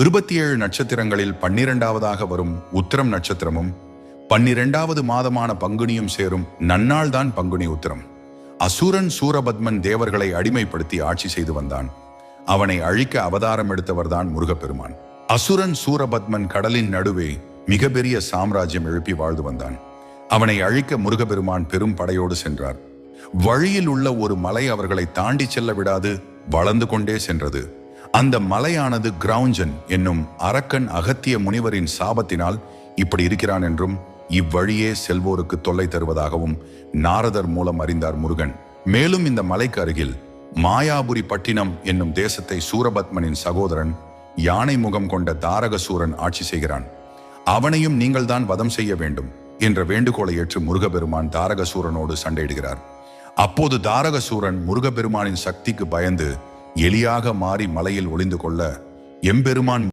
27 நட்சத்திரங்களில் 12வதாக வரும் உத்திரம் நட்சத்திரமும் 12வது மாதமான பங்குனியும் சேரும் நன்னாள்தான் பங்குனி உத்திரம். அசுரன் சூரபத்மன் தேவர்களை அடிமைப்படுத்தி ஆட்சி செய்து வந்தான். அவனை அழிக்க அவதாரம் எடுத்தவர்தான் முருகப்பெருமான். அசுரன் சூரபத்மன் கடலின் நடுவே மிகப்பெரிய சாம்ராஜ்யம் எழுப்பி வாழ்ந்து வந்தான். அவனை அழிக்க முருகப்பெருமான் பெரும் படையோடு சென்றார். வழியில் உள்ள ஒரு மலை அவர்களை தாண்டி செல்ல விடாது வளர்ந்து கொண்டே சென்றது. அந்த மலையானது கிரௌஞ்சன் என்னும் அரக்கன் அகத்திய முனிவரின் சாபத்தினால் இப்படி இருக்கிறான் என்றும் இவ்வழியே செல்வோருக்கு தொல்லை தருவதாகவும் நாரதர் மூலம் அறிந்தார் முருகன். மேலும் இந்த மலைக்கு அருகில் மாயாபுரி பட்டினம் என்னும் தேசத்தை சூரபத்மனின் சகோதரன் யானை முகம் கொண்ட தாரகசூரன் ஆட்சி செய்கிறான். அவனையும் நீங்கள் தான் வதம் செய்ய வேண்டும் என்ற வேண்டுகோளை ஏற்று முருகப்பெருமான் தாரகசூரனோடு சண்டையிடுகிறார். அப்போது தாரகசூரன் முருகப்பெருமானின் சக்திக்கு பயந்து எலியாக மாறி மலையில் ஒளிந்து கொள்ள எம்பெருமான்